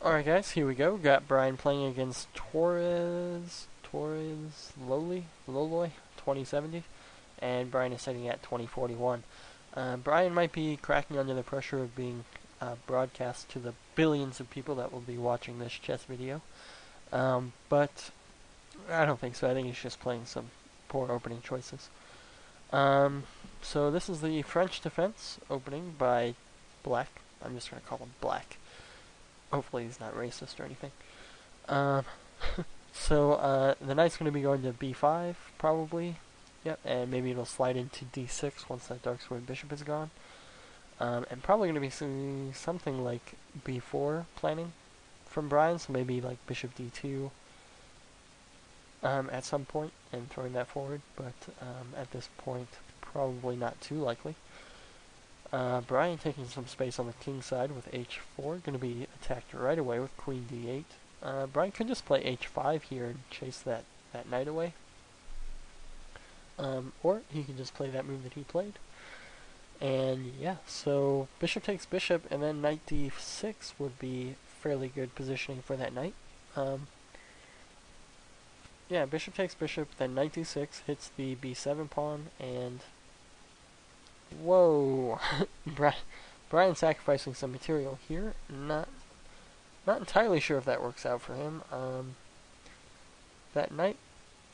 Alright guys, here we go. Got Brian playing against Loloy, 2070, and Brian is sitting at 2041. Brian might be cracking under the pressure of being broadcast to the billions of people that will be watching this chess video, but I don't think so. I think he's just playing some poor opening choices. So this is the French defense opening by Black. I'm just going to call him Black. Hopefully he's not racist or anything. Um, so the knight's going to be going to b5, probably. Yep, and maybe it'll slide into d6 once that dark squared bishop is gone. And probably going to be something like b4 planning from Brian, so maybe like bishop d2 at some point and throwing that forward, but at this point, probably not too likely. Brian taking some space on the king side with h4, going to be attacked right away with queen d8. Brian could just play h5 here and chase that knight away. Or he can just play that move that he played. And yeah, so bishop takes bishop, and then knight d6 would be fairly good positioning for that knight. Yeah, bishop takes bishop, then knight d6 hits the b7 pawn, and whoa, Brian sacrificing some material here. Not entirely sure if that works out for him. That knight,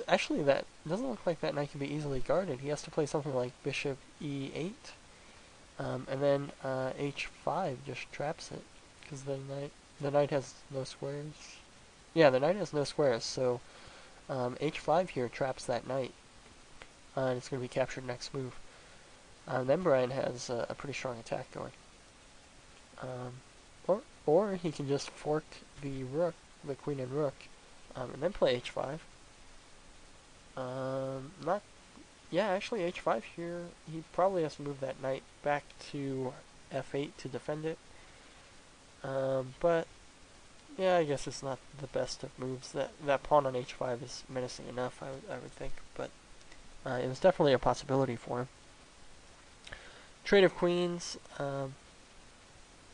actually, that doesn't look like that knight can be easily guarded. He has to play something like bishop e8, and then h5 just traps it because the knight has no squares. Yeah, the knight has no squares, so h5 here traps that knight, and it's going to be captured next move. Then Brian has a pretty strong attack going. Or he can just fork the rook, the queen and rook, and then play h5. Actually h5 here, he probably has to move that knight back to f8 to defend it. But yeah, I guess it's not the best of moves. That pawn on h5 is menacing enough, I would think, but it was definitely a possibility for him. Trade of queens.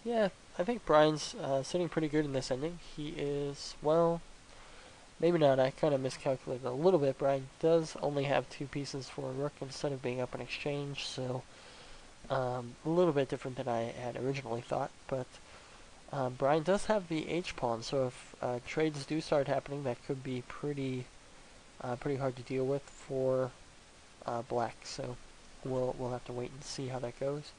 Yeah, I think Brian's sitting pretty good in this ending. He is, well, maybe not. I kind of miscalculated a little bit. Brian does only have 2 pieces for a rook instead of being up in exchange, so a little bit different than I had originally thought. But Brian does have the h-pawn, so if trades do start happening, that could be pretty hard to deal with for Black. So we'll have to wait and see how that goes.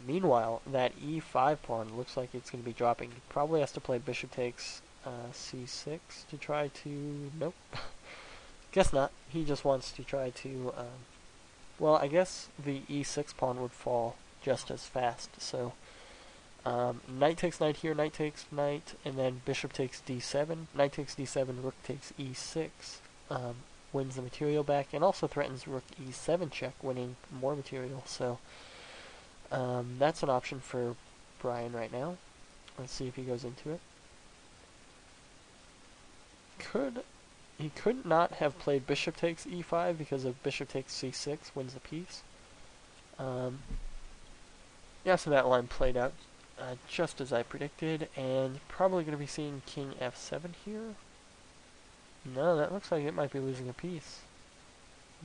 Meanwhile, that e5 pawn looks like it's going to be dropping. He probably has to play bishop takes c6 to try to... Nope. Guess not. He just wants to try to... well, I guess the e6 pawn would fall just as fast. So knight takes knight here, knight takes knight, and then bishop takes d7. Knight takes d7, rook takes e6. Wins the material back, and also threatens rook e7 check, winning more material. So that's an option for Brian right now. Let's see if he goes into it. He could not have played bishop takes e5 because of bishop takes c6 wins the piece. Yeah, so that line played out just as I predicted, and probably going to be seeing king f7 here. No, that looks like it might be losing a piece.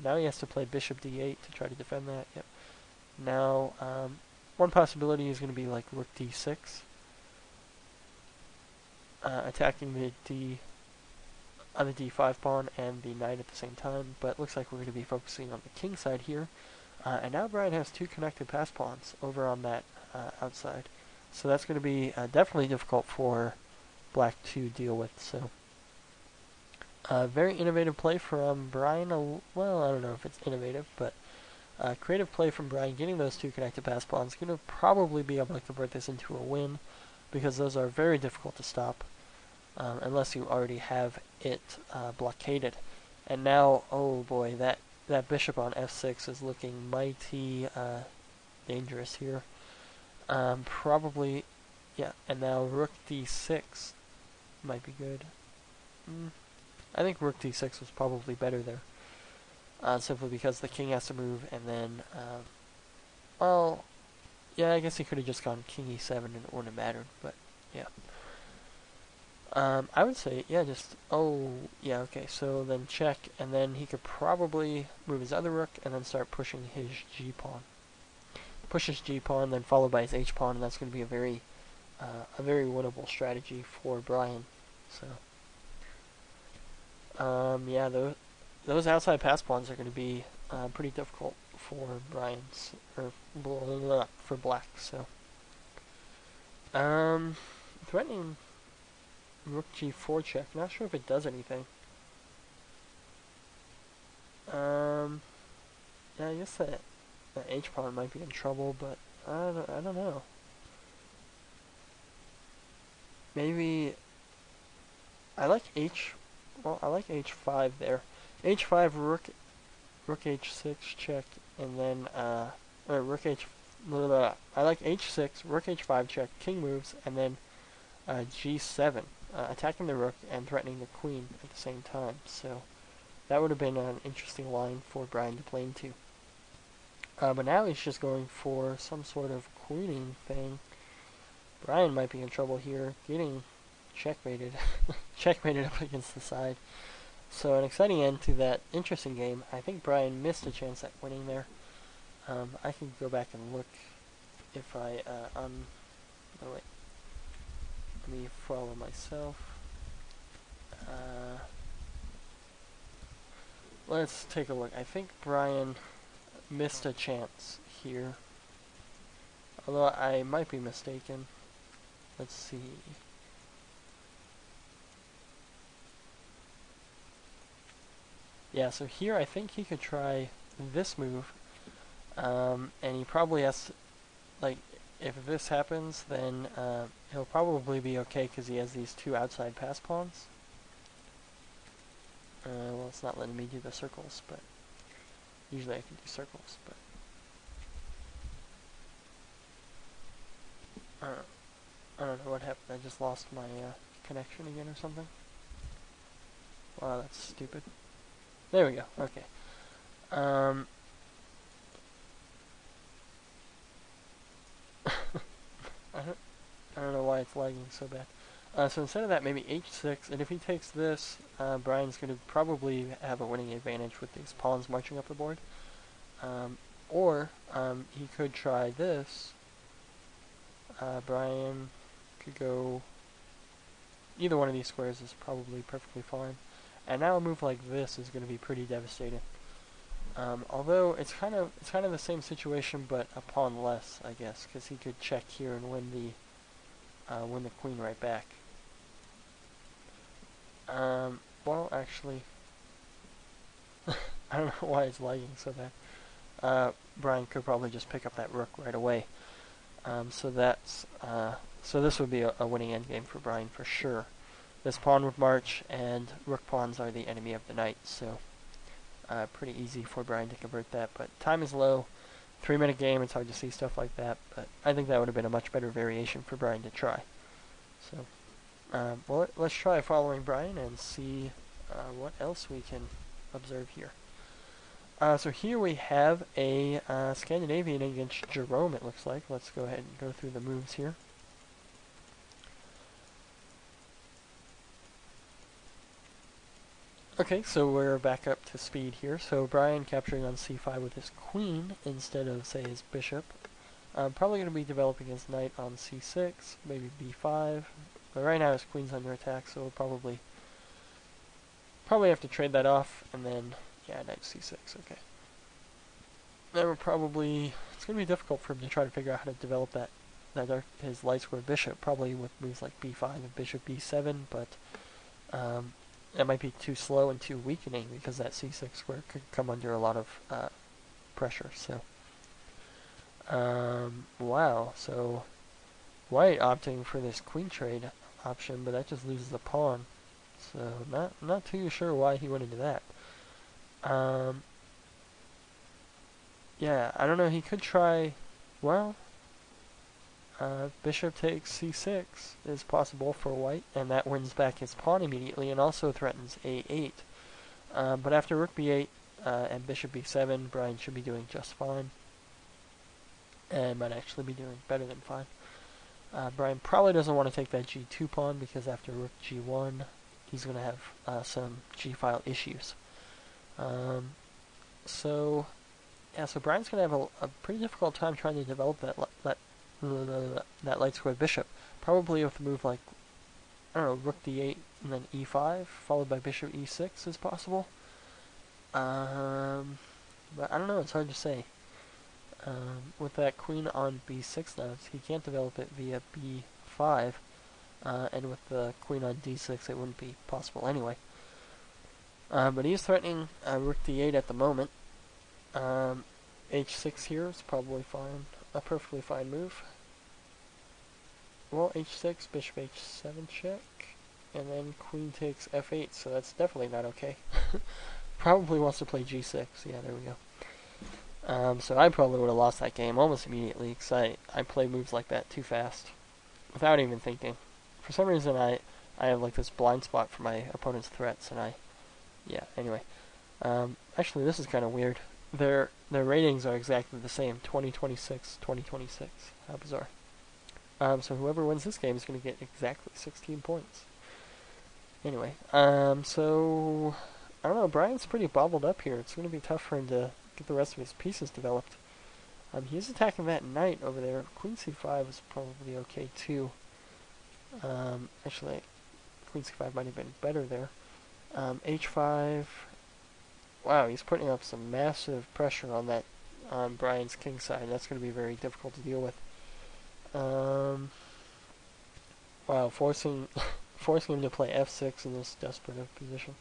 Now he has to play bishop d8 to try to defend that. Yep. Now, one possibility is going to be like rook d6, attacking the d5 pawn and the knight at the same time, but it looks like we're going to be focusing on the king side here. And now Brian has 2 connected pass pawns over on that outside. So that's going to be definitely difficult for Black to deal with. So very innovative play from Brian. Well, I don't know if it's innovative, but creative play from Brian, getting those 2 connected pass pawns. Going to probably be able to convert this into a win, because those are very difficult to stop, unless you already have it blockaded. And now, oh boy, that bishop on f6 is looking mighty dangerous here. Probably, yeah, and now rook d6 might be good. I think rook d6 was probably better there. Simply because the king has to move, and then, well, yeah, I guess he could have just gone king e7 and it wouldn't have mattered, but yeah. I would say, yeah, just, oh, yeah, okay, so then check, and then he could probably move his other rook, and then start pushing his g-pawn. Push his g-pawn, then followed by his h-pawn, and that's going to be a very winnable strategy for Brian. So, yeah, those outside pass pawns are going to be pretty difficult for Brian's, or blah, blah, blah, for black, so. Threatening rook g4 check. Not sure if it does anything. Yeah, I guess that h pawn might be in trouble, but I don't know. Maybe I like h. Well, I like h5 there. h5 rook h6 check, and then or rook h. Blah, blah, blah. I like h6 rook h5 check, king moves, and then g7, attacking the rook and threatening the queen at the same time. So that would have been an interesting line for Brian to play into. But now he's just going for some sort of queening thing. Brian might be in trouble here, getting checkmated, checkmated up against the side. So an exciting end to that interesting game. I think Brian missed a chance at winning there. I can go back and look if I oh wait. Let me follow myself. Let's take a look. I think Brian missed a chance here. Although I might be mistaken. Let's see. Yeah, so here I think he could try this move. And he probably has to, like, if this happens, then he'll probably be okay because he has these two outside pass pawns. Well, it's not letting me do the circles, but usually I can do circles, but I don't know what happened. I just lost my connection again or something. Wow, that's stupid. There we go. Okay. I don't know why it's lagging so bad. So instead of that, maybe h6, and if he takes this, Brian's going to probably have a winning advantage with these pawns marching up the board. Or he could try this. Brian could go... Either one of these squares is probably perfectly fine. And now a move like this is going to be pretty devastating. Although it's kind of the same situation, but a pawn less, I guess, because he could check here and win the queen right back. Well, actually, I don't know why it's lagging so bad. Brian could probably just pick up that rook right away. So this would be a winning endgame for Brian for sure. This pawn would march, and rook pawns are the enemy of the knight, so pretty easy for Brian to convert that. But time is low. 3-minute game, it's hard to see stuff like that, but I think that would have been a much better variation for Brian to try. So, well, let's try following Brian and see what else we can observe here. So here we have a Scandinavian against Jerome, it looks like. Let's go ahead and go through the moves here. Okay, so we're back up to speed here. So Brian capturing on c5 with his queen instead of, say, his bishop. Probably going to be developing his knight on c6, maybe b5. But right now his queen's under attack, so we'll probably have to trade that off, and then, yeah, knight c6, okay. Then we're probably, it's going to be difficult for him to try to figure out how to develop his light square bishop, probably with moves like b5 and bishop b7, but that might be too slow and too weakening because that c6 square could come under a lot of pressure. So, wow. So, white opting for this queen trade option, but that just loses a pawn. So, not too sure why he went into that. Yeah, I don't know. He could try. Well, bishop takes c6 is possible for white, and that wins back his pawn immediately and also threatens a8. But after rook b8 and bishop b7, Brian should be doing just fine. And might actually be doing better than fine. Brian probably doesn't want to take that g2 pawn because after rook g1, he's going to have some g-file issues. So Brian's going to have a pretty difficult time trying to develop that light squared bishop. Probably with a move like, I don't know, rook d8 and then e5, followed by bishop e6 is possible. But I don't know, it's hard to say. With that queen on b6 now, he can't develop it via b5, and with the queen on d6 it wouldn't be possible anyway. But he's threatening rook d8 at the moment. H6 here is probably fine, a perfectly fine move. Well, h6, bishop h7 check, and then queen takes f8, so that's definitely not okay. Probably wants to play g6, yeah, there we go. So I probably would have lost that game almost immediately, because I play moves like that too fast, without even thinking. For some reason I have like this blind spot for my opponent's threats, and yeah, anyway. Actually, this is kind of weird. Their ratings are exactly the same, 20-26, 20-26. How bizarre. So whoever wins this game is going to get exactly 16 points. Anyway, so I don't know, Brian's pretty bobbled up here. It's going to be tough for him to get the rest of his pieces developed. He's attacking that knight over there. Queen c5 is probably okay too. Actually, queen c5 might have been better there. h5. Wow, he's putting up some massive pressure on Brian's king side. That's going to be very difficult to deal with. Wow, forcing him to play f6 in this desperate of position.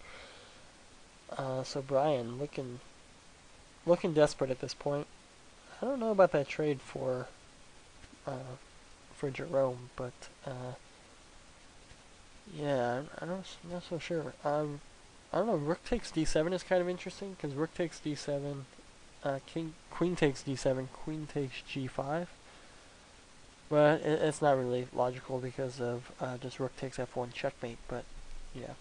So Brian looking desperate at this point. I don't know about that trade for Jerome, but yeah, I'm not so sure. I don't know. Rook takes d7 is kind of interesting because rook takes d7, queen takes d7, queen takes g5. But it's not really logical because of just rook takes f1 checkmate. But yeah,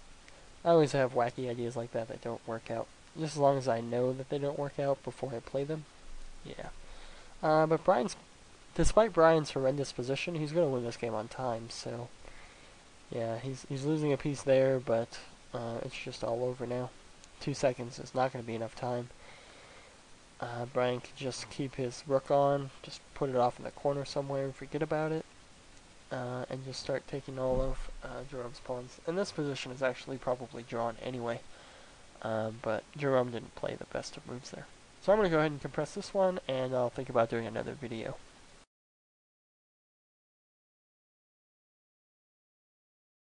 I always have wacky ideas like that don't work out. Just as long as I know that they don't work out before I play them. Yeah. But despite Brian's horrendous position, he's going to win this game on time. So yeah, he's losing a piece there, but it's just all over now. 2 seconds is not going to be enough time. Brian could just keep his rook on, just put it off in the corner somewhere and forget about it, and just start taking all of Jerome's pawns. And this position is actually probably drawn anyway, but Jerome didn't play the best of moves there. So I'm going to go ahead and compress this one, and I'll think about doing another video.